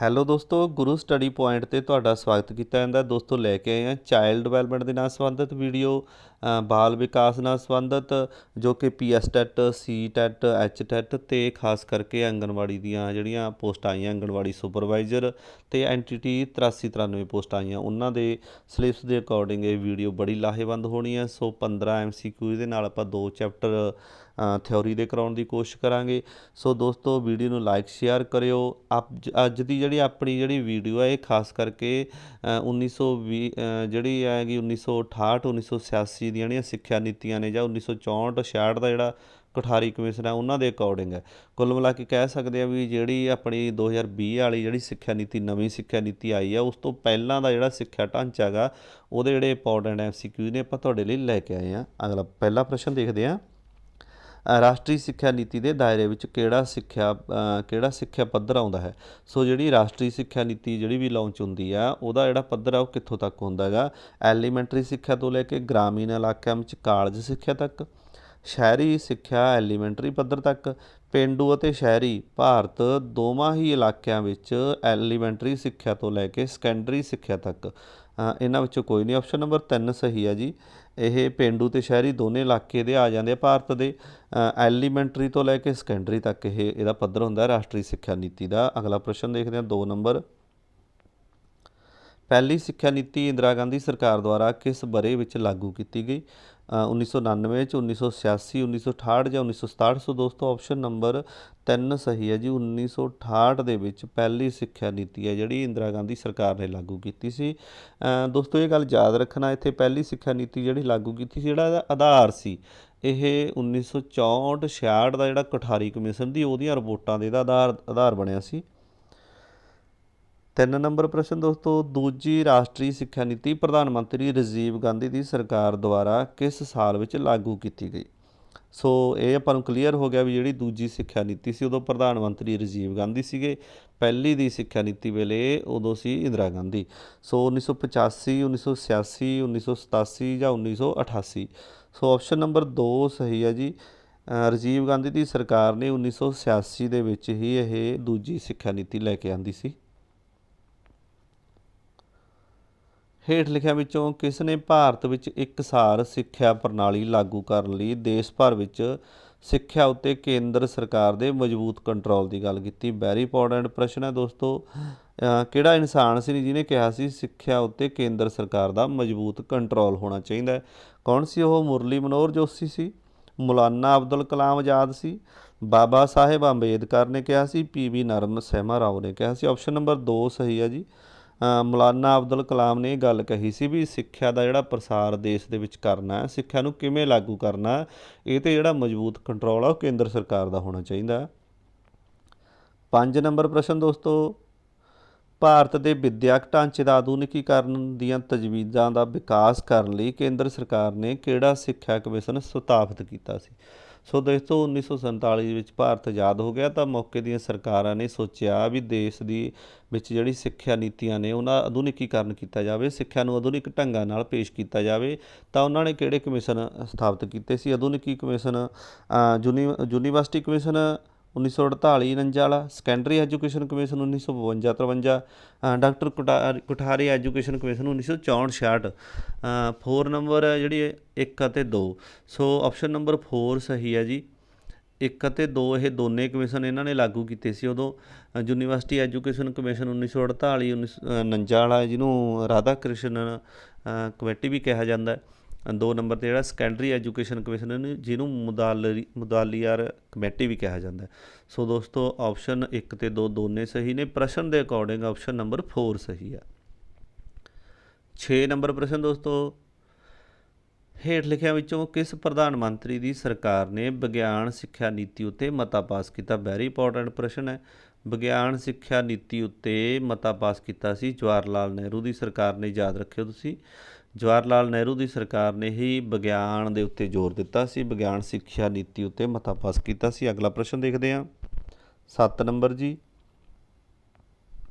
Hello ਦੋਸਤੋ, ਗੁਰੂ study point 'ਤੇ ਤੁਹਾਡਾ ਸਵਾਗਤ ਕੀਤਾ ਜਾਂਦਾ। ਦੋਸਤੋ ਲੈ ਕੇ ਆਏ ਹਾਂ ਚਾਈਲਡ ਡਿਵੈਲਪਮੈਂਟ ਦੇ ਨਾਲ ਸੰਬੰਧਿਤ ਵੀਡੀਓ, ਬਾਲ ਵਿਕਾਸ ਨਾਲ ਸੰਬੰਧਿਤ, ਜੋ ਕਿ PS ਟੈਟ, ਸੀ ਟੈਟ, H ਟੈਟ ਅਤੇ ਖਾਸ ਕਰਕੇ ਆਂਗਣਵਾੜੀ ਦੀਆਂ ਜਿਹੜੀਆਂ ਪੋਸਟਾਂ ਆਈਆਂ, ਆਂਗਣਵਾੜੀ ਸੁਪਰਵਾਈਜ਼ਰ ਅਤੇ NTT 8393 ਪੋਸਟਾਂ ਆਈਆਂ, ਉਹਨਾਂ ਦੇ ਸਿਲੇਬਸ ਦੇ ਅਕੋਰਡਿੰਗ ਇਹ ਵੀਡੀਓ ਬੜੀ ਲਾਹੇਵੰਦ ਹੋਣੀ ਹੈ। ਸੋ 15 MCQ ਦੇ ਨਾਲ ਆਪਾਂ 2 ਚੈਪਟਰ ਥਿਓਰੀ ਦੇ ਕਰਾਉਣ ਦੀ ਕੋਸ਼ਿਸ਼ ਕਰਾਂਗੇ। ਸੋ ਦੋਸਤੋ ਵੀਡੀਓ ਨੂੰ ਲਾਈਕ ਸ਼ੇਅਰ ਕਰਿਓ। ਅੱਜ ਦੀ ਜਿਹੜੀ ਆਪਣੀ ਵੀਡੀਓ ਹੈ ਇਹ ਖਾਸ ਕਰਕੇ 1920 ਜਿਹੜੀ ਹੈਗੀ 1968 1986 ਦੀਆਂ ਜਿਹੜੀਆਂ ਸਿੱਖਿਆ ਨੀਤੀਆਂ ਨੇ, ਜਾਂ 1964 66 ਦਾ ਜਿਹੜਾ ਕੋਠਾਰੀ ਕਮਿਸ਼ਨ ਹੈ ਉਹਨਾਂ ਦੇ ਅਕੋਰਡਿੰਗ ਹੈ। ਕੁੱਲ ਮਿਲਾ ਕੇ ਕਹਿ ਸਕਦੇ ਹਾਂ ਵੀ ਜਿਹੜੀ ਆਪਣੀ 2020 ਵਾਲੀ ਜਿਹੜੀ ਸਿੱਖਿਆ ਨੀਤੀ, ਨਵੀਂ ਸਿੱਖਿਆ ਨੀਤੀ ਆਈ ਆ, ਉਸ ਤੋਂ ਪਹਿਲਾਂ ਦਾ ਜਿਹੜਾ ਸਿੱਖਿਆ ਢਾਂਚਾ ਹੈਗਾ ਉਹਦੇ ਜਿਹੜੇ ਇੰਪੋਰਟੈਂਟ MCQ ਨੇ ਆਪਾਂ ਤੁਹਾਡੇ ਲਈ ਲੈ ਕੇ ਆਏ ਹਾਂ। ਅਗਲਾ ਪਹਿਲਾ ਪ੍ਰਸ਼ਨ ਦੇਖਦੇ ਹਾਂ। ਰਾਸ਼ਟਰੀ ਸਿੱਖਿਆ ਨੀਤੀ ਦੇ ਦਾਇਰੇ ਵਿੱਚ ਕਿਹੜਾ ਸਿੱਖਿਆ ਪੱਧਰ ਆਉਂਦਾ ਹੈ। ਸੋ ਜਿਹੜੀ ਰਾਸ਼ਟਰੀ ਸਿੱਖਿਆ ਨੀਤੀ ਜਿਹੜੀ ਵੀ ਲਾਂਚ ਹੁੰਦੀ ਆ, ਉਹਦਾ ਜਿਹੜਾ ਪੱਧਰ ਆ ਉਹ ਕਿੱਥੋਂ ਤੱਕ ਹੁੰਦਾ ਹੈਗਾ? ਐਲੀਮੈਂਟਰੀ ਸਿੱਖਿਆ ਤੋਂ ਲੈ ਕੇ ਗ੍ਰਾਮੀਣ ਇਲਾਕਿਆਂ ਵਿੱਚ ਕਾਲਜ ਸਿੱਖਿਆ ਤੱਕ, ਸ਼ਹਿਰੀ ਸਿੱਖਿਆ ਐਲੀਮੈਂਟਰੀ ਪੱਧਰ ਤੱਕ, ਪੇਂਡੂ ਅਤੇ ਸ਼ਹਿਰੀ ਭਾਰਤ ਦੋਵਾਂ ਹੀ ਇਲਾਕਿਆਂ ਵਿੱਚ ਐਲੀਮੈਂਟਰੀ ਸਿੱਖਿਆ ਤੋਂ ਲੈ ਕੇ ਸੈਕੰਡਰੀ ਸਿੱਖਿਆ ਤੱਕ। ਇਹਨਾਂ ਵਿੱਚੋਂ ਕੋਈ ਨਹੀਂ। ਆਪਸ਼ਨ ਨੰਬਰ 3 ਸਹੀ ਹੈ ਜੀ। ਇਹ ਪੇਂਡੂ ਅਤੇ ਸ਼ਹਿਰੀ ਦੋਨੇ ਇਲਾਕੇ ਦੇ ਆ ਜਾਂਦੇ ਆ ਭਾਰਤ ਦੇ। ਐਲੀਮੈਂਟਰੀ ਤੋਂ ਲੈ ਕੇ ਸੈਕੰਡਰੀ ਤੱਕ ਇਹਦਾ ਪੱਧਰ ਹੁੰਦਾ ਰਾਸ਼ਟਰੀ ਸਿੱਖਿਆ ਨੀਤੀ ਦਾ। ਅਗਲਾ ਪ੍ਰਸ਼ਨ ਦੇਖਦੇ ਹਾਂ 2 ਨੰਬਰ। ਪਹਿਲੀ ਸਿੱਖਿਆ ਨੀਤੀ ਇੰਦਰਾ ਗਾਂਧੀ ਸਰਕਾਰ ਦੁਆਰਾ ਕਿਸ ਵਰ੍ਹੇ ਵਿੱਚ ਲਾਗੂ ਕੀਤੀ ਗਈ? 1999 'ਚ, 1986, 1968 ਜਾਂ 1967? ਸੋ ਦੋਸਤੋ ਆਪਸ਼ਨ ਨੰਬਰ 3 ਸਹੀ ਹੈ ਜੀ। 1968 ਦੇ ਵਿੱਚ ਪਹਿਲੀ ਸਿੱਖਿਆ ਨੀਤੀ ਹੈ ਜਿਹੜੀ ਇੰਦਰਾ ਗਾਂਧੀ ਸਰਕਾਰ ਨੇ ਲਾਗੂ ਕੀਤੀ ਸੀ। ਦੋਸਤੋ ਇਹ ਗੱਲ ਯਾਦ ਰੱਖਣਾ, ਇੱਥੇ ਪਹਿਲੀ ਸਿੱਖਿਆ ਨੀਤੀ ਜਿਹੜੀ ਲਾਗੂ ਕੀਤੀ ਸੀ, ਜਿਹੜਾ ਇਹਦਾ ਆਧਾਰ ਸੀ ਇਹ 1964 66 ਦਾ ਜਿਹੜਾ ਕੋਠਾਰੀ ਕਮਿਸ਼ਨ ਦੀ ਉਹਦੀਆਂ ਰਿਪੋਰਟਾਂ ਦੇ ਇਹਦਾ ਆਧਾਰ ਬਣਿਆ ਸੀ। 3 ਨੰਬਰ ਪ੍ਰਸ਼ਨ ਦੋਸਤੋ। ਦੂਜੀ ਰਾਸ਼ਟਰੀ ਸਿੱਖਿਆ ਨੀਤੀ ਪ੍ਰਧਾਨ ਮੰਤਰੀ ਰਾਜੀਵ ਗਾਂਧੀ ਦੀ ਸਰਕਾਰ ਦੁਆਰਾ ਕਿਸ ਸਾਲ ਵਿੱਚ ਲਾਗੂ ਕੀਤੀ ਗਈ? ਸੋ ਇਹ ਆਪਾਂ ਨੂੰ ਕਲੀਅਰ ਹੋ ਗਿਆ ਵੀ ਜਿਹੜੀ ਦੂਜੀ ਸਿੱਖਿਆ ਨੀਤੀ ਸੀ ਉਦੋਂ ਪ੍ਰਧਾਨ ਮੰਤਰੀ ਰਾਜੀਵ ਗਾਂਧੀ ਸੀਗੇ। ਪਹਿਲੀ ਦੀ ਸਿੱਖਿਆ ਨੀਤੀ ਵੇਲੇ ਉਦੋਂ ਸੀ ਇੰਦਰਾ ਗਾਂਧੀ। ਸੋ 1985, 1986, 1987 ਜਾਂ 1988? ਸੋ ਆਪਸ਼ਨ ਨੰਬਰ 2 ਸਹੀ ਹੈ ਜੀ। ਰਾਜੀਵ ਗਾਂਧੀ ਦੀ ਸਰਕਾਰ ਨੇ 1986 ਦੇ ਵਿੱਚ ਹੀ ਇਹ ਦੂਜੀ ਸਿੱਖਿਆ ਨੀਤੀ ਲੈ ਕੇ ਆਂਦੀ ਸੀ। ਹੇਠ ਲਿਖਿਆਂ ਵਿੱਚੋਂ ਕਿਸ ਨੇ ਭਾਰਤ ਵਿੱਚ ਇਕਸਾਰ ਸਿੱਖਿਆ ਪ੍ਰਣਾਲੀ ਲਾਗੂ ਕਰਨ ਲਈ ਦੇਸ਼ ਭਰ ਵਿੱਚ ਸਿੱਖਿਆ ਉੱਤੇ ਕੇਂਦਰ ਸਰਕਾਰ ਦੇ ਮਜ਼ਬੂਤ ਕੰਟਰੋਲ ਦੀ ਗੱਲ ਕੀਤੀ? ਵੈਰੀ ਇੰਪੋਰਟੈਂਟ ਪ੍ਰਸ਼ਨ ਹੈ ਦੋਸਤੋ। ਕਿਹੜਾ ਇਨਸਾਨ ਸੀ ਜਿਹਨੇ ਕਿਹਾ ਸੀ ਸਿੱਖਿਆ ਉੱਤੇ ਕੇਂਦਰ ਸਰਕਾਰ ਦਾ ਮਜ਼ਬੂਤ ਕੰਟਰੋਲ ਹੋਣਾ ਚਾਹੀਦਾ ਹੈ? ਕੌਣ ਸੀ ਉਹ? ਮੁਰਲੀ ਮਨੋਹਰ ਜੋਸ਼ੀ ਸੀ, ਮੌਲਾਨਾ ਅਬਦੁਲ ਕਲਾਮ ਆਜ਼ਾਦ ਸੀ, ਬਾਬਾ ਸਾਹਿਬ ਅੰਬੇਦਕਰ ਨੇ ਕਿਹਾ ਸੀ, PV ਨਰਸਿਮਹਾ ਰਾਓ ਨੇ ਕਿਹਾ ਸੀ? ਆਪਸ਼ਨ ਨੰਬਰ 2 ਸਹੀ ਹੈ ਜੀ। ਮੌਲਾਨਾ ਅਬਦੁਲ ਕਲਾਮ ਨੇ ਇਹ ਗੱਲ ਕਹੀ ਸੀ ਵੀ ਸਿੱਖਿਆ ਦਾ ਜਿਹੜਾ ਪ੍ਰਸਾਰ ਦੇਸ਼ ਦੇ ਵਿੱਚ ਕਰਨਾ, ਸਿੱਖਿਆ ਨੂੰ ਕਿਵੇਂ ਲਾਗੂ ਕਰਨਾ, ਇਹ 'ਤੇ ਜਿਹੜਾ ਮਜ਼ਬੂਤ ਕੰਟਰੋਲ ਆ ਉਹ ਕੇਂਦਰ ਸਰਕਾਰ ਦਾ ਹੋਣਾ ਚਾਹੀਦਾ। 5 ਨੰਬਰ ਪ੍ਰਸ਼ਨ ਦੋਸਤੋ। ਭਾਰਤ ਦੇ ਵਿੱਦਿਅਕ ਢਾਂਚੇ ਦਾ ਆਧੁਨਿਕੀਕਰਨ ਦੀਆਂ ਤਜਵੀਜ਼ਾਂ ਦਾ ਵਿਕਾਸ ਕਰਨ ਲਈ ਕੇਂਦਰ ਸਰਕਾਰ ਨੇ ਕਿਹੜਾ ਸਿੱਖਿਆ ਕਮਿਸ਼ਨ ਸਥਾਪਿਤ ਕੀਤਾ ਸੀ? ਸੋ ਦੋਸਤੋ 1947 ਵਿੱਚ ਭਾਰਤ ਆਜ਼ਾਦ ਹੋ ਗਿਆ ਤਾਂ ਮੌਕੇ ਦੀਆਂ ਸਰਕਾਰਾਂ ਨੇ ਸੋਚਿਆ ਵੀ ਦੇਸ਼ ਦੀ ਵਿੱਚ ਜਿਹੜੀ ਸਿੱਖਿਆ ਨੀਤੀਆਂ ਨੇ ਉਹਨਾਂ ਆਧੁਨਿਕੀਕਰਨ ਕੀਤਾ ਜਾਵੇ, ਸਿੱਖਿਆ ਨੂੰ ਆਧੁਨਿਕ ਢੰਗਾਂ ਨਾਲ ਪੇਸ਼ ਕੀਤਾ ਜਾਵੇ। ਤਾਂ ਉਹਨਾਂ ਨੇ ਕਿਹੜੇ ਕਮਿਸ਼ਨ ਸਥਾਪਿਤ ਕੀਤੇ ਸੀ? ਆਧੁਨਿਕੀ ਕਮਿਸ਼ਨ, ਯੂਨੀਵਰਸਿਟੀ ਕਮਿਸ਼ਨ 1948 49 ਵਾਲਾ, secondary education commission 1952 53, doctor Kothari education commission 1964 66। 4 number ਜਿਹੜੀ 1 ਅਤੇ 2। ਸੋ ਆਪਸ਼ਨ ਨੰਬਰ 4 ਸਹੀ ਹੈ ਜੀ। 1 ਅਤੇ 2 ਇਹ ਦੋਨੇ ਕਮਿਸ਼ਨ ਇਹਨਾਂ ਨੇ ਲਾਗੂ ਕੀਤੇ ਸੀ ਉਦੋਂ। ਯੂਨੀਵਰਸਿਟੀ ਐਜੂਕੇਸ਼ਨ ਕਮਿਸ਼ਨ 1948 49 ਵਾਲਾ, ਜਿਹਨੂੰ ਰਾਧਾ ਕ੍ਰਿਸ਼ਨ ਕਮੇਟੀ ਵੀ ਕਿਹਾ ਜਾਂਦਾ ਹੈ। 2 ਨੰਬਰ 'ਤੇ ਜਿਹੜਾ ਸੈਕੰਡਰੀ ਐਜੂਕੇਸ਼ਨ ਕਮਿਸ਼ਨ ਜਿਹਨੂੰ ਮੁਦਾਲੀਆਰ ਕਮੇਟੀ ਵੀ ਕਿਹਾ ਜਾਂਦਾ। ਸੋ ਦੋਸਤੋ ਆਪਸ਼ਨ 1 ਅਤੇ 2 ਦੋਨੇ ਸਹੀ ਨੇ। ਪ੍ਰਸ਼ਨ ਦੇ ਅਕੋਰਡਿੰਗ ਆਪਸ਼ਨ ਨੰਬਰ 4 ਸਹੀ ਆ। 6 ਨੰਬਰ ਪ੍ਰਸ਼ਨ ਦੋਸਤੋ। ਹੇਠ ਲਿਖਿਆਂ ਵਿੱਚੋਂ ਕਿਸ ਪ੍ਰਧਾਨ ਮੰਤਰੀ ਦੀ ਸਰਕਾਰ ਨੇ ਵਿਗਿਆਨ ਸਿੱਖਿਆ ਨੀਤੀ ਉੱਤੇ ਮਤਾ ਪਾਸ ਕੀਤਾ? ਵੈਰੀ ਇੰਪੋਰਟੈਂਟ ਪ੍ਰਸ਼ਨ ਹੈ। ਵਿਗਿਆਨ ਸਿੱਖਿਆ ਨੀਤੀ ਉੱਤੇ ਮਤਾ ਪਾਸ ਕੀਤਾ ਸੀ ਜਵਾਹਰ ਲਾਲ ਨਹਿਰੂ ਦੀ ਸਰਕਾਰ ਨੇ। ਯਾਦ ਰੱਖਿਓ ਤੁਸੀਂ, ਜਵਾਹਰ ਲਾਲ ਨਹਿਰੂ ਦੀ ਸਰਕਾਰ ਨੇ ਹੀ ਵਿਗਿਆਨ ਦੇ ਉੱਤੇ ਜ਼ੋਰ ਦਿੱਤਾ ਸੀ, ਵਿਗਿਆਨ ਸਿੱਖਿਆ ਨੀਤੀ ਉੱਤੇ ਮਤਾ ਪਾਸ ਕੀਤਾ ਸੀ। ਅਗਲਾ ਪ੍ਰਸ਼ਨ ਦੇਖਦੇ ਹਾਂ 7 ਨੰਬਰ ਜੀ।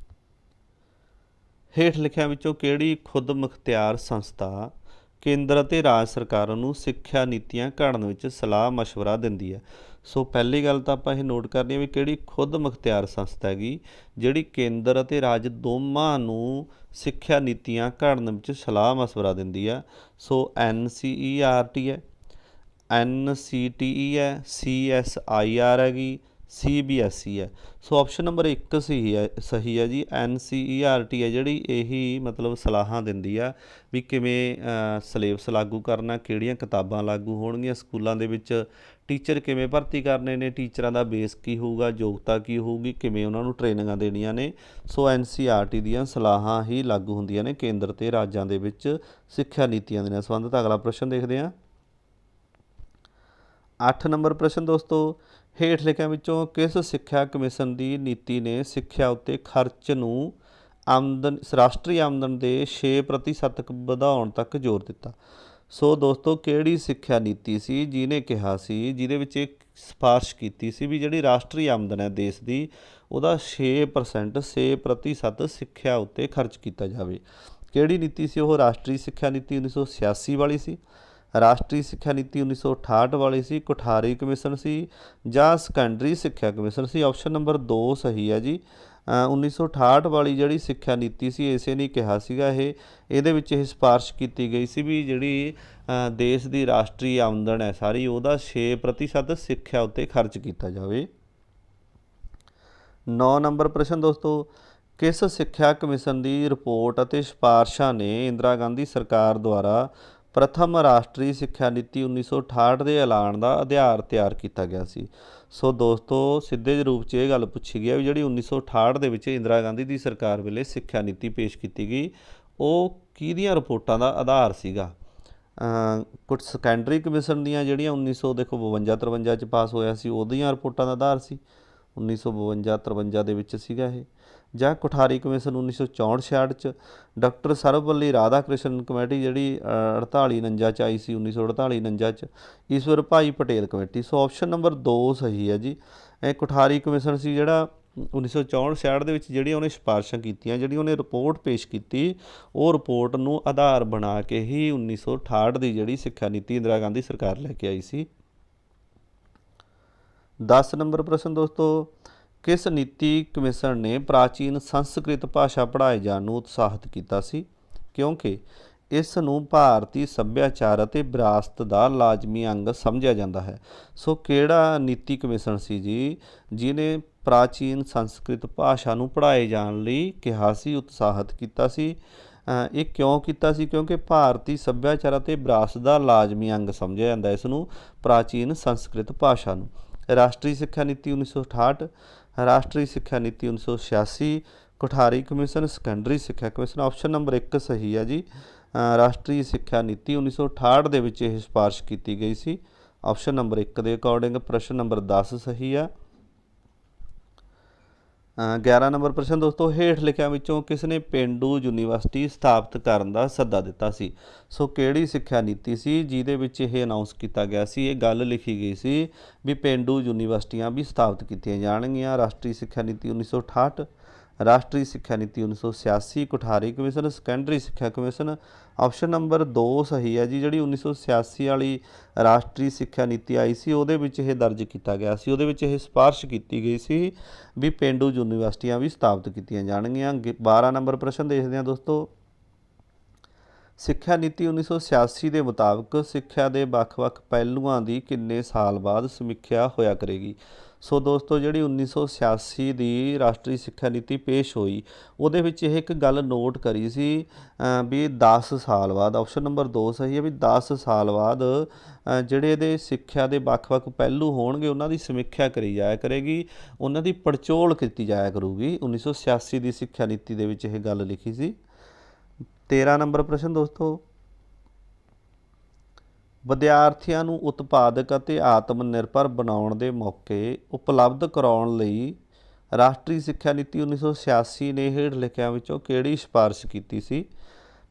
ਹੇਠ ਲਿਖਿਆਂ ਵਿੱਚੋਂ ਕਿਹੜੀ ਖੁਦ ਮੁਖਤਿਆਰ ਸੰਸਥਾ ਕੇਂਦਰ ਅਤੇ ਰਾਜ ਸਰਕਾਰਾਂ ਨੂੰ ਸਿੱਖਿਆ ਨੀਤੀਆਂ ਘੜਨ ਵਿੱਚ ਸਲਾਹ ਮਸ਼ਵਰਾ ਦਿੰਦੀ ਹੈ? ਸੋ ਪਹਿਲੀ ਗੱਲ ਤਾਂ ਆਪਾਂ ਇਹ ਨੋਟ ਕਰਨੀ ਹੈ ਵੀ ਕਿਹੜੀ ਖੁਦ ਮੁਖਤਿਆਰ ਸੰਸਥਾ ਹੈਗੀ ਜਿਹੜੀ ਕੇਂਦਰ ਅਤੇ ਰਾਜ ਦੋਵਾਂ ਨੂੰ ਸਿੱਖਿਆ ਨੀਤੀਆਂ ਘੜਨ ਵਿੱਚ ਸਲਾਹ ਮਸ਼ਵਰਾ ਦਿੰਦੀ ਆ। ਸੋ NCERT ਹੈ, NCTE ਹੈ, CSIR ਹੈਗੀ, CBSE ਹੈ। ਸੋ ਆਪਸ਼ਨ ਨੰਬਰ 1 ਸਹੀ ਹੈ ਜੀ। NCERT ਹੈ ਜਿਹੜੀ ਇਹੀ ਮਤਲਬ ਸਲਾਹਾਂ ਦਿੰਦੀ ਆ ਵੀ ਕਿਵੇਂ ਸਿਲੇਬਸ ਲਾਗੂ ਕਰਨਾ, ਕਿਹੜੀਆਂ ਕਿਤਾਬਾਂ ਲਾਗੂ ਹੋਣਗੀਆਂ ਸਕੂਲਾਂ ਦੇ ਵਿੱਚ, ਟੀਚਰ ਕਿਵੇਂ ਭਰਤੀ ਕਰਨੇ ਨੇ, ਟੀਚਰਾਂ ਦਾ ਬੇਸ ਕੀ ਹੋਊਗਾ, ਯੋਗਤਾ ਕੀ ਹੋਊਗੀ, ਕਿਵੇਂ ਉਹਨਾਂ ਨੂੰ ਟ੍ਰੇਨਿੰਗਾਂ ਦੇਣੀਆਂ ਨੇ। ਸੋ NCERT ਦੀਆਂ ਸਲਾਹਾਂ ਹੀ ਲਾਗੂ ਹੁੰਦੀਆਂ ਨੇ ਕੇਂਦਰ ਅਤੇ ਰਾਜਾਂ ਦੇ ਵਿੱਚ ਸਿੱਖਿਆ ਨੀਤੀਆਂ ਦੇ ਨਾਲ ਸੰਬੰਧਿਤ। ਅਗਲਾ ਪ੍ਰਸ਼ਨ ਦੇਖਦੇ ਹਾਂ। 8 ਨੰਬਰ ਪ੍ਰਸ਼ਨ ਦੋਸਤੋ, ਹੇਠ ਲਿਖਿਆਂ ਵਿੱਚੋਂ ਕਿਸ ਸਿੱਖਿਆ ਕਮਿਸ਼ਨ ਦੀ ਨੀਤੀ ਨੇ ਸਿੱਖਿਆ ਉੱਤੇ ਖਰਚ ਨੂੰ ਰਾਸ਼ਟਰੀ ਆਮਦਨ ਦੇ 6% ਵਧਾਉਣ ਤੱਕ ਜ਼ੋਰ ਦਿੱਤਾ। ਸੋ ਦੋਸਤੋ ਕਿਹੜੀ ਸਿੱਖਿਆ ਨੀਤੀ ਸੀ ਜਿਹਨੇ ਕਿਹਾ ਸੀ, ਜਿਹਦੇ ਵਿੱਚ ਇੱਕ ਸਿਫਾਰਿਸ਼ ਕੀਤੀ ਸੀ ਵੀ ਜਿਹੜੀ ਰਾਸ਼ਟਰੀ ਆਮਦਨ ਹੈ ਦੇਸ਼ ਦੀ ਉਹਦਾ 6% ਸਿੱਖਿਆ ਉੱਤੇ ਖਰਚ ਕੀਤਾ ਜਾਵੇ। ਕਿਹੜੀ ਨੀਤੀ ਸੀ ਉਹ? ਰਾਸ਼ਟਰੀ ਸਿੱਖਿਆ ਨੀਤੀ 1986 ਵਾਲੀ ਸੀ, ਰਾਸ਼ਟਰੀ ਸਿੱਖਿਆ ਨੀਤੀ 1968 ਵਾਲੀ ਸੀ, ਕੋਠਾਰੀ ਕਮਿਸ਼ਨ ਸੀ ਜਾਂ ਸੈਕੰਡਰੀ ਸਿੱਖਿਆ ਕਮਿਸ਼ਨ ਸੀ। ਆਪਸ਼ਨ ਨੰਬਰ 2 ਸਹੀ ਹੈ ਜੀ। 1968 ਵਾਲੀ ਜਿਹੜੀ ਸਿੱਖਿਆ ਨੀਤੀ ਸੀ ਇਸੇ ਨੇ ਕਿਹਾ ਸੀਗਾ ਇਹਦੇ ਵਿੱਚ ਇਹ ਸਿਫਾਰਿਸ਼ ਕੀਤੀ ਗਈ ਸੀ ਵੀ ਜਿਹੜੀ ਦੇਸ਼ ਦੀ ਰਾਸ਼ਟਰੀ ਆਮਦਨ ਹੈ ਸਾਰੀ ਉਹਦਾ 6% ਸਿੱਖਿਆ ਉੱਤੇ ਖਰਚ ਕੀਤਾ ਜਾਵੇ। 9 ਨੰਬਰ ਪ੍ਰਸ਼ਨ ਦੋਸਤੋ, ਕਿਸ ਸਿੱਖਿਆ ਕਮਿਸ਼ਨ ਦੀ ਰਿਪੋਰਟ ਅਤੇ ਸਿਫਾਰਿਸ਼ਾਂ ਨੇ ਇੰਦਰਾ ਗਾਂਧੀ ਸਰਕਾਰ ਦੁਆਰਾ ਪ੍ਰਥਮ ਰਾਸ਼ਟਰੀ ਸਿੱਖਿਆ ਨੀਤੀ 1968 ਦੇ ਐਲਾਨ ਦਾ ਆਧਾਰ ਤਿਆਰ ਕੀਤਾ ਗਿਆ ਸੀ? ਸੋ ਦੋਸਤੋ ਸਿੱਧੇ ਜਿਹੇ ਰੂਪ 'ਚ ਇਹ ਗੱਲ ਪੁੱਛੀ ਗਈ ਵੀ ਜਿਹੜੀ 1968 ਦੇ ਵਿੱਚ ਇੰਦਰਾ ਗਾਂਧੀ ਦੀ ਸਰਕਾਰ ਵੇਲੇ ਸਿੱਖਿਆ ਨੀਤੀ ਪੇਸ਼ ਕੀਤੀ ਗਈ ਉਹ ਕਿਹਦੀਆਂ ਰਿਪੋਰਟਾਂ ਦਾ ਆਧਾਰ ਸੀਗਾ? ਕੁਝ ਸੈਕੰਡਰੀ ਕਮਿਸ਼ਨ ਦੀਆਂ ਜਿਹੜੀਆਂ 1952-53 'ਚ ਪਾਸ ਹੋਇਆ ਸੀ ਉਹਦੀਆਂ ਰਿਪੋਰਟਾਂ ਦਾ ਆਧਾਰ ਸੀ, 1952-53 ਦੇ ਵਿੱਚ ਸੀਗਾ ਇਹ, ਜਾਂ ਕੋਠਾਰੀ ਕਮਿਸ਼ਨ 1964-66 'ਚ, ਡਾਕਟਰ ਸਰਵਪੱਲੀ ਰਾਧਾ ਕ੍ਰਿਸ਼ਨ ਕਮੇਟੀ ਜਿਹੜੀ 48-49 'ਚ ਆਈ ਸੀ 1948-49 'ਚ, ਈਸ਼ਵਰ ਭਾਈ ਪਟੇਲ ਕਮੇਟੀ। ਸੋ ਆਪਸ਼ਨ ਨੰਬਰ 2 ਸਹੀ ਹੈ ਜੀ। ਇਹ ਕੋਠਾਰੀ ਕਮਿਸ਼ਨ ਸੀ ਜਿਹੜਾ 1964-66 ਦੇ ਵਿੱਚ ਜਿਹੜੀਆਂ ਉਹਨੇ ਸਿਫਾਰਿਸ਼ਾਂ ਕੀਤੀਆਂ, ਜਿਹੜੀ ਉਹਨੇ ਰਿਪੋਰਟ ਪੇਸ਼ ਕੀਤੀ ਉਹ ਰਿਪੋਰਟ ਨੂੰ ਆਧਾਰ ਬਣਾ ਕੇ ਹੀ 1968 ਦੀ ਜਿਹੜੀ ਸਿੱਖਿਆ ਨੀਤੀ ਇੰਦਰਾ ਗਾਂਧੀ ਸਰਕਾਰ ਲੈ ਕੇ ਆਈ ਸੀ। 10 ਨੰਬਰ ਪ੍ਰਸ਼ਨ ਦੋਸਤੋ, ਕਿਸ ਨੀਤੀ ਕਮਿਸ਼ਨ ਨੇ ਪ੍ਰਾਚੀਨ ਸੰਸਕ੍ਰਿਤ ਭਾਸ਼ਾ ਪੜ੍ਹਾਏ ਜਾਣ ਨੂੰ ਉਤਸ਼ਾਹਿਤ ਕੀਤਾ ਸੀ ਕਿਉਂਕਿ ਇਸ ਨੂੰ ਭਾਰਤੀ ਸੱਭਿਆਚਾਰ ਅਤੇ ਵਿਰਾਸਤ ਦਾ ਲਾਜ਼ਮੀ ਅੰਗ ਸਮਝਿਆ ਜਾਂਦਾ ਹੈ? ਸੋ ਕਿਹੜਾ ਨੀਤੀ ਕਮਿਸ਼ਨ ਸੀ ਜੀ ਜਿਹਨੇ ਪ੍ਰਾਚੀਨ ਸੰਸਕ੍ਰਿਤ ਭਾਸ਼ਾ ਨੂੰ ਪੜ੍ਹਾਏ ਜਾਣ ਲਈ ਕਿਹਾ ਸੀ, ਉਤਸ਼ਾਹਿਤ ਕੀਤਾ ਸੀ? ਇਹ ਕਿਉਂ ਕੀਤਾ ਸੀ? ਕਿਉਂਕਿ ਭਾਰਤੀ ਸੱਭਿਆਚਾਰ ਅਤੇ ਵਿਰਾਸਤ ਦਾ ਲਾਜ਼ਮੀ ਅੰਗ ਸਮਝਿਆ ਜਾਂਦਾ ਇਸ ਨੂੰ, ਪ੍ਰਾਚੀਨ ਸੰਸਕ੍ਰਿਤ ਭਾਸ਼ਾ ਨੂੰ। ਰਾਸ਼ਟਰੀ ਸਿੱਖਿਆ ਨੀਤੀ 1968, ਰਾਸ਼ਟਰੀ ਸਿੱਖਿਆ ਨੀਤੀ 1986, ਕੋਠਾਰੀ ਕਮਿਸ਼ਨ, ਸੈਕੰਡਰੀ ਸਿੱਖਿਆ ਕਮਿਸ਼ਨ। ਆਪਸ਼ਨ ਨੰਬਰ 1 ਸਹੀ ਹੈ ਜੀ। ਰਾਸ਼ਟਰੀ ਸਿੱਖਿਆ ਨੀਤੀ 1968 ਦੇ ਵਿੱਚ ਇਹ ਸਿਫਾਰਿਸ਼ ਕੀਤੀ ਗਈ ਸੀ। ਆਪਸ਼ਨ ਨੰਬਰ 1 ਦੇ ਅਕੋਰਡਿੰਗ ਪ੍ਰਸ਼ਨ ਨੰਬਰ 10 ਸਹੀ ਆ। 11 ਨੰਬਰ ਪ੍ਰਸ਼ਨ ਦੋਸਤੋ, ਹੇਠ ਲਿਖਿਆਂ ਵਿੱਚੋਂ ਕਿਸ ਨੇ ਪੇਂਡੂ ਯੂਨੀਵਰਸਿਟੀ ਸਥਾਪਿਤ ਕਰਨ ਦਾ ਸੱਦਾ ਦਿੱਤਾ ਸੀ? ਸੋ ਕਿਹੜੀ ਸਿੱਖਿਆ ਨੀਤੀ ਸੀ ਜਿਹਦੇ ਵਿੱਚ ਇਹ ਅਨਾਊਂਸ ਕੀਤਾ ਗਿਆ ਸੀ, ਇਹ ਗੱਲ ਲਿਖੀ ਗਈ ਸੀ ਵੀ ਪੇਂਡੂ ਯੂਨੀਵਰਸਿਟੀਆਂ ਵੀ ਸਥਾਪਿਤ ਕੀਤੀਆਂ ਜਾਣਗੀਆਂ? ਰਾਸ਼ਟਰੀ ਸਿੱਖਿਆ ਨੀਤੀ 1968, ਰਾਸ਼ਟਰੀ ਸਿੱਖਿਆ ਨੀਤੀ 1986, ਕੋਠਾਰੀ ਕਮਿਸ਼ਨ, ਸੈਕੰਡਰੀ ਸਿੱਖਿਆ ਕਮਿਸ਼ਨ। ਆਪਸ਼ਨ ਨੰਬਰ 2 ਸਹੀ ਹੈ ਜੀ। ਜਿਹੜੀ 1986 ਵਾਲੀ ਰਾਸ਼ਟਰੀ ਸਿੱਖਿਆ ਨੀਤੀ ਆਈ ਸੀ ਉਹਦੇ ਵਿੱਚ ਇਹ ਦਰਜ ਕੀਤਾ ਗਿਆ ਸੀ, ਉਹਦੇ ਵਿੱਚ ਇਹ ਸਿਫਾਰਿਸ਼ ਕੀਤੀ ਗਈ ਸੀ ਵੀ ਪੇਂਡੂ ਯੂਨੀਵਰਸਿਟੀਆਂ ਵੀ ਸਥਾਪਿਤ ਕੀਤੀਆਂ ਜਾਣਗੀਆਂ। 12 ਨੰਬਰ ਪ੍ਰਸ਼ਨ ਦੇਖਦੇ ਹਾਂ ਦੋਸਤੋ, ਸਿੱਖਿਆ ਨੀਤੀ 1986 ਦੇ ਮੁਤਾਬਕ ਸਿੱਖਿਆ ਦੇ ਵੱਖ-ਵੱਖ ਪਹਿਲੂਆਂ ਦੀ ਕਿੰਨੇ ਸਾਲ ਬਾਅਦ ਸਮੀਖਿਆ ਹੋਇਆ ਕਰੇਗੀ? ਸੋ ਦੋਸਤੋ ਜਿਹੜੀ 1986 ਦੀ ਰਾਸ਼ਟਰੀ ਸਿੱਖਿਆ ਨੀਤੀ ਪੇਸ਼ ਹੋਈ ਉਹਦੇ ਵਿੱਚ ਇਹ ਇੱਕ ਗੱਲ ਨੋਟ ਕਰੀ ਸੀ ਵੀ 10 ਸਾਲ ਬਾਅਦ, ਆਪਸ਼ਨ ਨੰਬਰ 2 ਸਹੀ ਹੈ ਵੀ 10 ਸਾਲ ਬਾਅਦ ਜਿਹੜੇ ਇਹਦੇ ਸਿੱਖਿਆ ਦੇ ਵੱਖ-ਵੱਖ ਪਹਿਲੂ ਹੋਣਗੇ ਉਹਨਾਂ ਦੀ ਸਮੀਖਿਆ ਕਰੀ ਜਾਇਆ ਕਰੇਗੀ, ਉਹਨਾਂ ਦੀ ਪੜਚੋਲ ਕੀਤੀ ਜਾਇਆ ਕਰੂਗੀ। 1986 ਦੀ ਸਿੱਖਿਆ ਨੀਤੀ ਦੇ ਵਿੱਚ ਇਹ ਗੱਲ ਲਿਖੀ ਸੀ। 13 ਨੰਬਰ ਪ੍ਰਸ਼ਨ ਦੋਸਤੋ, ਵਿਦਿਆਰਥੀਆਂ ਨੂੰ ਉਤਪਾਦਕ ਅਤੇ ਆਤਮ ਨਿਰਭਰ ਬਣਾਉਣ ਦੇ ਮੌਕੇ ਉਪਲਬਧ ਕਰਾਉਣ ਲਈ ਰਾਸ਼ਟਰੀ ਸਿੱਖਿਆ ਨੀਤੀ 1986 ਨੇ ਹੇਠ ਲਿਖਿਆਂ ਵਿੱਚੋਂ ਕਿਹੜੀ ਸਿਫਾਰਿਸ਼ ਕੀਤੀ ਸੀ?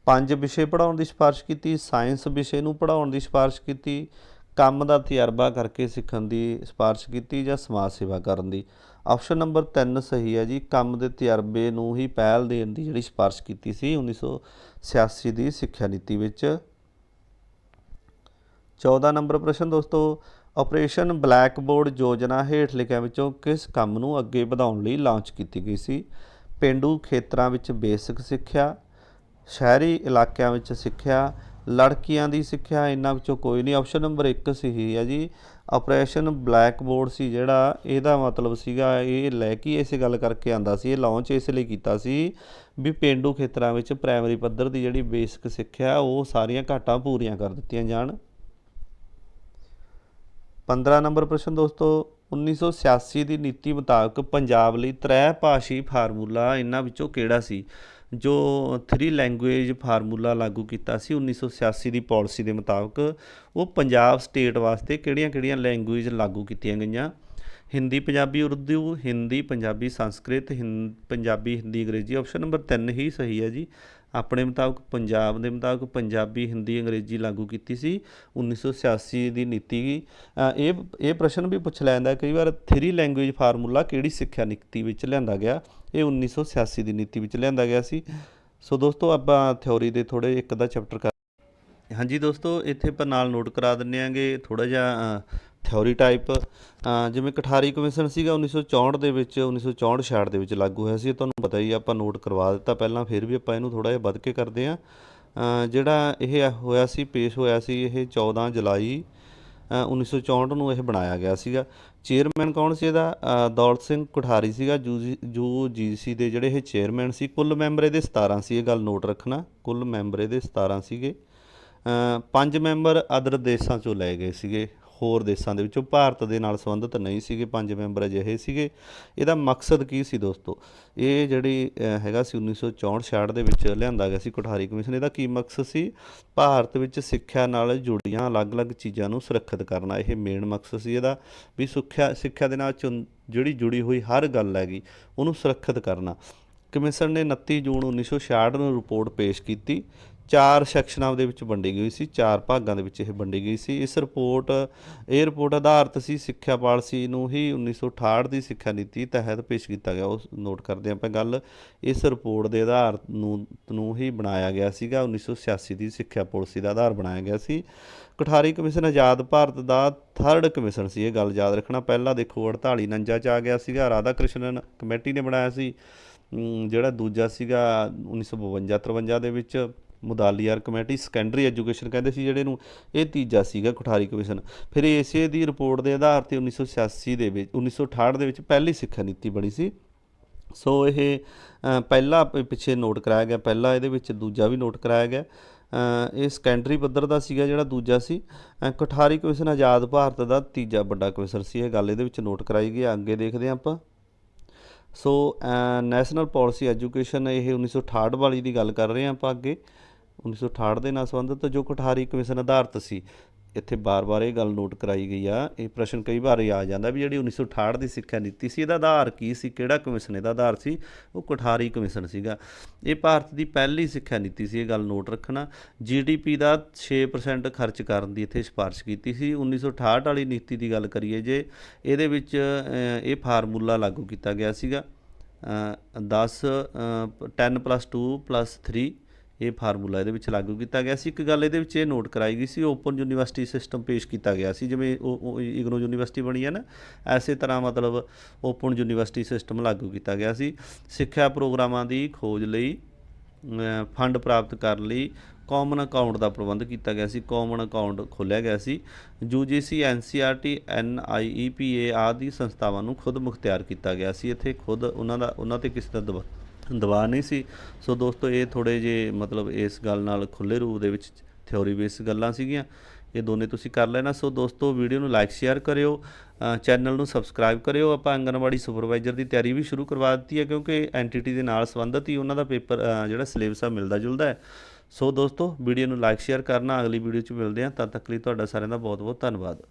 5 ਵਿਸ਼ੇ ਪੜ੍ਹਾਉਣ ਦੀ ਸਿਫਾਰਿਸ਼ ਕੀਤੀ, ਸਾਇੰਸ ਵਿਸ਼ੇ ਨੂੰ ਪੜ੍ਹਾਉਣ ਦੀ ਸਿਫਾਰਿਸ਼ ਕੀਤੀ, ਕੰਮ ਦਾ ਤਜਰਬਾ ਕਰਕੇ ਸਿੱਖਣ ਦੀ ਸਿਫਾਰਿਸ਼ ਕੀਤੀ ਜਾਂ ਸਮਾਜ ਸੇਵਾ ਕਰਨ ਦੀ? ਆਪਸ਼ਨ ਨੰਬਰ 3 ਸਹੀ ਹੈ ਜੀ। ਕੰਮ ਦੇ ਤਜਰਬੇ ਨੂੰ ਹੀ ਪਹਿਲ ਦੇਣ ਦੀ ਜਿਹੜੀ ਸਿਫਾਰਿਸ਼ ਕੀਤੀ ਸੀ 1986 ਦੀ ਸਿੱਖਿਆ ਨੀਤੀ ਵਿੱਚ। 14 ਨੰਬਰ ਪ੍ਰਸ਼ਨ ਦੋਸਤੋ, ਆਪਰੇਸ਼ਨ ਬਲੈਕ ਬੋਰਡ ਯੋਜਨਾ ਹੇਠ ਲਿਖਿਆਂ ਵਿੱਚੋਂ ਕਿਸ ਕੰਮ ਨੂੰ ਅੱਗੇ ਵਧਾਉਣ ਲਈ ਲਾਂਚ ਕੀਤੀ ਗਈ ਸੀ? ਪੇਂਡੂ ਖੇਤਰਾਂ ਵਿੱਚ ਬੇਸਿਕ ਸਿੱਖਿਆ, ਸ਼ਹਿਰੀ ਇਲਾਕਿਆਂ ਵਿੱਚ ਸਿੱਖਿਆ, ਲੜਕੀਆਂ ਦੀ ਸਿੱਖਿਆ। ਇਹਨਾਂ ਵਿੱਚੋਂ ਕੋਈ ਨਹੀਂ। ਆਪਸ਼ਨ ਨੰਬਰ 1 ਸਹੀ ਹੈ ਜੀ। ਆਪਰੇਸ਼ਨ ਬਲੈਕ ਬੋਰਡ ਸੀ ਜਿਹੜਾ, ਇਹਦਾ ਮਤਲਬ ਸੀਗਾ ਇਹ ਲੈ ਕੇ ਇਸੇ ਗੱਲ ਕਰਕੇ ਆਂਦਾ ਸੀ, ਇਹ ਲਾਂਚ ਇਸ ਲਈ ਕੀਤਾ ਸੀ ਵੀ ਪੇਂਡੂ ਖੇਤਰਾਂ ਵਿੱਚ ਪ੍ਰਾਇਮਰੀ ਪੱਧਰ ਦੀ ਜਿਹੜੀ ਬੇਸਿਕ ਸਿੱਖਿਆ ਉਹ ਸਾਰੀਆਂ ਘਾਟਾਂ ਪੂਰੀਆਂ ਕਰ ਦਿੱਤੀਆਂ ਜਾਣ। 15 ਨੰਬਰ ਪ੍ਰਸ਼ਨ ਦੋਸਤੋ, 1986 ਦੀ ਨੀਤੀ ਮੁਤਾਬਕ ਪੰਜਾਬ ਲਈ ਤ੍ਰੈ-ਭਾਸ਼ੀ ਫਾਰਮੂਲਾ ਇਹਨਾਂ ਵਿੱਚੋਂ ਕਿਹੜਾ ਸੀ? ਜੋ 3 ਲੈਂਗੁਏਜ ਫਾਰਮੂਲਾ ਲਾਗੂ ਕੀਤਾ ਸੀ 1986 ਦੀ ਪਾਲਿਸੀ ਦੇ ਮੁਤਾਬਕ, ਉਹ ਪੰਜਾਬ ਸਟੇਟ ਵਾਸਤੇ ਕਿਹੜੀਆਂ-ਕਿਹੜੀਆਂ ਲੈਂਗੁਏਜ ਲਾਗੂ ਕੀਤੀਆਂ ਗਈਆਂ? ਹਿੰਦੀ ਪੰਜਾਬੀ ਉਰਦੂ, ਹਿੰਦੀ ਪੰਜਾਬੀ ਸੰਸਕ੍ਰਿਤ, ਪੰਜਾਬੀ ਹਿੰਦੀ ਅੰਗਰੇਜ਼ੀ। ਆਪਸ਼ਨ ਨੰਬਰ 3 ਹੀ ਸਹੀ ਹੈ ਜੀ। ਆਪਣੇ ਮੁਤਾਬਕ ਪੰਜਾਬ ਦੇ ਮੁਤਾਬਕ ਪੰਜਾਬੀ ਹਿੰਦੀ ਅੰਗਰੇਜ਼ੀ ਲਾਗੂ ਕੀਤੀ ਸੀ 1986 ਦੀ ਨੀਤੀ। ਇਹ ਪ੍ਰਸ਼ਨ ਵੀ ਪੁੱਛ ਲੈਂਦਾ ਕਈ ਵਾਰ, 3 ਲੈਂਗੁਏਜ ਫਾਰਮੂਲਾ ਕਿਹੜੀ ਸਿੱਖਿਆ ਨੀਤੀ ਵਿੱਚ ਲਿਆਂਦਾ ਗਿਆ? ਇਹ 1986 ਦੀ ਨੀਤੀ ਵਿੱਚ ਲਿਆਂਦਾ ਗਿਆ ਸੀ। ਸੋ ਦੋਸਤੋ ਆਪਾਂ ਥਿਓਰੀ ਦੇ ਥੋੜ੍ਹੇ ਇੱਕ ਦਾ ਚੈਪਟਰ ਕਰ, ਹਾਂਜੀ ਦੋਸਤੋ ਇੱਥੇ ਆਪਾਂ ਨਾਲ ਨੋਟ ਕਰਾ ਦਿੰਦੇ ਆਂਗੇ ਥੋੜ੍ਹਾ ਜਿਹਾ ਥਿਓਰੀ ਟਾਈਪ। ਜਿਵੇਂ ਕਠਾਰੀ ਕਮਿਸ਼ਨ ਸੀਗਾ 1964 ਦੇ ਵਿੱਚ, 1964-66 ਦੇ ਵਿੱਚ ਲਾਗੂ ਹੋਇਆ ਸੀ, ਤੁਹਾਨੂੰ ਪਤਾ ਹੀ ਆਪਾਂ ਨੋਟ ਕਰਵਾ ਦਿੱਤਾ ਪਹਿਲਾਂ, ਫਿਰ ਵੀ ਆਪਾਂ ਇਹਨੂੰ ਥੋੜ੍ਹਾ ਜਿਹਾ ਵੱਧ ਕੇ ਕਰਦੇ ਹਾਂ। ਜਿਹੜਾ ਇਹ ਹੋਇਆ ਸੀ, ਪੇਸ਼ ਹੋਇਆ ਸੀ ਇਹ 14 ਜੁਲਾਈ 1964 ਨੂੰ ਇਹ ਬਣਾਇਆ ਗਿਆ ਸੀਗਾ। ਚੇਅਰਮੈਨ ਕੌਣ ਸੀ ਇਹਦਾ? ਦੌਲਤ ਸਿੰਘ ਕੋਠਾਰੀ ਸੀਗਾ। UGC ਦੇ ਜਿਹੜੇ ਇਹ ਚੇਅਰਮੈਨ ਸੀ। ਕੁੱਲ ਮੈਂਬਰ ਇਹਦੇ 17 ਸੀ, ਇਹ ਗੱਲ ਨੋਟ ਰੱਖਣਾ, ਕੁੱਲ ਮੈਂਬਰ ਇਹਦੇ 17 ਸੀਗੇ। 5 ਮੈਂਬਰ ਅਦਰ ਦੇਸ਼ਾਂ 'ਚੋਂ ਲਏ ਗਏ ਸੀਗੇ, ਹੋਰ ਦੇਸ਼ਾਂ ਦੇ ਵਿੱਚੋਂ, ਭਾਰਤ ਦੇ ਨਾਲ ਸੰਬੰਧਿਤ ਨਹੀਂ ਸੀਗੇ। 5 ਮੈਂਬਰ ਅਜਿਹੇ ਸੀਗੇ। ਇਹਦਾ ਮਕਸਦ ਕੀ ਸੀ ਦੋਸਤੋ? ਇਹ ਜਿਹੜੀ ਹੈਗਾ ਸੀ 1964-66 ਦੇ ਵਿੱਚ ਲਿਆਂਦਾ ਗਿਆ ਸੀ ਕੋਠਾਰੀ ਕਮਿਸ਼ਨ। ਇਹਦਾ ਕੀ ਮਕਸਦ ਸੀ? ਭਾਰਤ ਵਿੱਚ ਸਿੱਖਿਆ ਨਾਲ ਜੁੜੀਆਂ ਅਲੱਗ-ਅਲੱਗ ਚੀਜ਼ਾਂ ਨੂੰ ਸੁਰੱਖਿਅਤ ਕਰਨਾ, ਇਹ ਮੇਨ ਮਕਸਦ ਸੀ ਇਹਦਾ, ਵੀ ਸਿੱਖਿਆ ਦੇ ਨਾਲ ਜਿਹੜੀ ਜੁੜੀ ਹੋਈ ਹਰ ਗੱਲ ਹੈਗੀ ਉਹਨੂੰ ਸੁਰੱਖਿਅਤ ਕਰਨਾ। ਕਮਿਸ਼ਨ ਨੇ 29 ਜੂਨ 1966 ਨੂੰ ਰਿਪੋਰਟ ਪੇਸ਼ ਕੀਤੀ। 4 ਸੈਕਸ਼ਨਾਂ ਦੇ ਵਿੱਚ ਵੰਡੀ ਗਈ ਸੀ, 4 ਭਾਗਾਂ ਦੇ ਵਿੱਚ ਇਹ ਵੰਡੀ ਗਈ ਸੀ। ਇਹ ਰਿਪੋਰਟ ਆਧਾਰਿਤ ਸੀ ਸਿੱਖਿਆ ਪਾਲਿਸੀ ਨੂੰ ਹੀ 1968 ਦੀ ਸਿੱਖਿਆ ਨੀਤੀ ਤਹਿਤ ਪੇਸ਼ ਕੀਤਾ ਗਿਆ। ਉਹ ਨੋਟ ਕਰਦੇ ਆਪਾਂ ਗੱਲ, ਇਸ ਰਿਪੋਰਟ ਦੇ ਆਧਾਰ ਨੂੰ ਹੀ ਬਣਾਇਆ ਗਿਆ ਸੀਗਾ। 1986 ਦੀ ਸਿੱਖਿਆ ਪਾਲਿਸੀ ਦਾ ਆਧਾਰ ਬਣਾਇਆ ਗਿਆ ਸੀ। ਕੋਠਾਰੀ ਕਮਿਸ਼ਨ ਆਜ਼ਾਦ ਭਾਰਤ ਦਾ 3rd ਕਮਿਸ਼ਨ ਸੀ, ਇਹ ਗੱਲ ਯਾਦ ਰੱਖਣਾ। ਪਹਿਲਾਂ ਦੇਖੋ 48-49 'ਚ ਆ ਗਿਆ ਸੀਗਾ, ਰਾਧਾ ਕ੍ਰਿਸ਼ਨਨ ਕਮੇਟੀ ਨੇ ਬਣਾਇਆ ਸੀ। ਜਿਹੜਾ ਦੂਜਾ ਸੀਗਾ 1952-53 ਦੇ ਵਿੱਚ ਮੁਦਾਲੀਆਰ ਕਮੇਟੀ, ਸੈਕੰਡਰੀ ਐਜੂਕੇਸ਼ਨ ਕਹਿੰਦੇ ਸੀ ਜਿਹੜੇ ਨੂੰ, ਇਹ ਤੀਜਾ ਸੀਗਾ ਕੋਠਾਰੀ ਕਮਿਸ਼ਨ। ਫਿਰ ਇਸੇ ਦੀ ਰਿਪੋਰਟ ਦੇ ਆਧਾਰ 'ਤੇ 1968 ਦੇ ਵਿੱਚ ਪਹਿਲੀ ਸਿੱਖਿਆ ਨੀਤੀ ਬਣੀ ਸੀ। ਸੋ ਇਹ ਪਹਿਲਾ ਪਿੱਛੇ ਨੋਟ ਕਰਾਇਆ ਗਿਆ, ਪਹਿਲਾ ਇਹਦੇ ਵਿੱਚ, ਦੂਜਾ ਵੀ ਨੋਟ ਕਰਾਇਆ ਗਿਆ। ਇਹ ਸੈਕੰਡਰੀ ਪੱਧਰ ਦਾ ਸੀਗਾ ਜਿਹੜਾ ਦੂਜਾ ਸੀ। ਕੋਠਾਰੀ ਕਮਿਸ਼ਨ ਆਜ਼ਾਦ ਭਾਰਤ ਦਾ ਤੀਜਾ ਵੱਡਾ ਕਮਿਸ਼ਨ ਸੀ, ਇਹ ਗੱਲ ਇਹਦੇ ਵਿੱਚ ਨੋਟ ਕਰਾਈ ਗਈ। ਅੱਗੇ ਦੇਖਦੇ ਹਾਂ ਆਪਾਂ। ਸੋ ਨੈਸ਼ਨਲ ਪਾਲਿਸੀ ਐਜੂਕੇਸ਼ਨ, ਇਹ 1968 ਵਾਲੀ ਦੀ ਗੱਲ ਕਰ ਰਹੇ ਹਾਂ ਆਪਾਂ ਅੱਗੇ। 1968 ਦੇ ਨਾਲ ਸੰਬੰਧਿਤ ਜੋ ਕੋਠਾਰੀ ਕਮਿਸ਼ਨ ਆਧਾਰਿਤ ਸੀ, ਇੱਥੇ ਬਾਰ-ਬਾਰ ਇਹ ਗੱਲ ਨੋਟ ਕਰਾਈ ਗਈ ਆ। ਇਹ ਪ੍ਰਸ਼ਨ ਕਈ ਵਾਰ ਆ ਜਾਂਦਾ ਵੀ ਜਿਹੜੀ 1968 ਦੀ ਸਿੱਖਿਆ ਨੀਤੀ ਸੀ, ਇਹਦਾ ਆਧਾਰ ਕੀ ਸੀ, ਕਿਹੜਾ ਕਮਿਸ਼ਨ ਇਹਦਾ ਆਧਾਰ ਸੀ? ਉਹ ਕੋਠਾਰੀ ਕਮਿਸ਼ਨ ਸੀਗਾ। ਇਹ ਭਾਰਤ ਦੀ ਪਹਿਲੀ ਸਿੱਖਿਆ ਨੀਤੀ ਸੀ, ਇਹ ਗੱਲ ਨੋਟ ਰੱਖਣਾ। GDP ਦਾ 6% ਖਰਚ ਕਰਨ ਦੀ ਇੱਥੇ ਸਿਫਾਰਿਸ਼ ਕੀਤੀ ਸੀ। 1968 ਵਾਲੀ ਨੀਤੀ ਦੀ ਗੱਲ ਕਰੀਏ ਜੇ, ਇਹਦੇ ਵਿੱਚ ਇਹ ਫਾਰਮੂਲਾ ਲਾਗੂ ਕੀਤਾ ਗਿਆ ਸੀਗਾ 10+2+3, ਇਹ ਫਾਰਮੂਲਾ ਇਹਦੇ ਵਿੱਚ ਲਾਗੂ ਕੀਤਾ ਗਿਆ ਸੀ। ਇੱਕ ਗੱਲ ਇਹਦੇ ਵਿੱਚ ਇਹ ਨੋਟ ਕਰਾਈ ਗਈ ਸੀ, ਓਪਨ ਯੂਨੀਵਰਸਿਟੀ ਸਿਸਟਮ ਪੇਸ਼ ਕੀਤਾ ਗਿਆ ਸੀ। ਜਿਵੇਂ ਇਗਨੋ ਯੂਨੀਵਰਸਿਟੀ ਬਣੀ ਹੈ ਨਾ, ਐਸੇ ਤਰ੍ਹਾਂ ਮਤਲਬ ਓਪਨ ਯੂਨੀਵਰਸਿਟੀ ਸਿਸਟਮ ਲਾਗੂ ਕੀਤਾ ਗਿਆ ਸੀ। ਸਿੱਖਿਆ ਪ੍ਰੋਗਰਾਮਾਂ ਦੀ ਖੋਜ ਲਈ, ਫੰਡ ਪ੍ਰਾਪਤ ਕਰਨ ਲਈ ਕਾਮਨ ਅਕਾਊਂਟ ਦਾ ਪ੍ਰਬੰਧ ਕੀਤਾ ਗਿਆ ਸੀ, ਕਾਮਨ ਅਕਾਊਂਟ ਖੋਲ੍ਹਿਆ ਗਿਆ ਸੀ। UGC, NCERT, NIEPA ਆਦਿ ਸੰਸਥਾਵਾਂ ਨੂੰ ਖੁਦ ਮੁਖਤਿਆਰ ਕੀਤਾ ਗਿਆ ਸੀ। ਇੱਥੇ ਖੁਦ ਉਹਨਾਂ 'ਤੇ ਕਿਸੇ ਦਾ ਦਬਾਅ ਨਹੀਂ ਸੀ। ਸੋ ਦੋਸਤੋ ਇਹ ਥੋੜ੍ਹੇ ਜਿਹੇ ਮਤਲਬ ਇਸ ਗੱਲ ਨਾਲ ਖੁੱਲ੍ਹੇ ਰੂਪ ਦੇ ਵਿੱਚ ਥਿਓਰੀ ਬੇਸ ਗੱਲਾਂ ਸੀਗੀਆਂ, ਇਹ ਦੋਨੇ ਤੁਸੀਂ ਕਰ ਲੈਣਾ। ਸੋ ਦੋਸਤੋ ਵੀਡੀਓ ਨੂੰ ਲਾਈਕ ਸ਼ੇਅਰ ਕਰਿਓ, ਚੈਨਲ ਨੂੰ ਸਬਸਕ੍ਰਾਈਬ ਕਰਿਓ। ਆਪਾਂ ਆਂਗਨਵਾੜੀ ਸੁਪਰਵਾਈਜ਼ਰ ਦੀ ਤਿਆਰੀ ਵੀ ਸ਼ੁਰੂ ਕਰਵਾ ਦਿੱਤੀ ਹੈ, ਕਿਉਂਕਿ NTT ਦੇ ਨਾਲ ਸੰਬੰਧਿਤ ਹੀ ਉਹਨਾਂ ਦਾ ਪੇਪਰ ਜਿਹੜਾ ਸਿਲੇਬਸ ਆ ਮਿਲਦਾ ਜੁਲਦਾ ਹੈ। ਸੋ ਦੋਸਤੋ ਵੀਡੀਓ ਨੂੰ ਲਾਈਕ ਸ਼ੇਅਰ ਕਰਨਾ। ਅਗਲੀ ਵੀਡੀਓ 'ਚ ਮਿਲਦੇ ਹਾਂ, ਤਦ ਤੱਕ ਲਈ ਤੁਹਾਡਾ ਸਾਰਿਆਂ ਦਾ ਬਹੁਤ ਬਹੁਤ ਧੰਨਵਾਦ।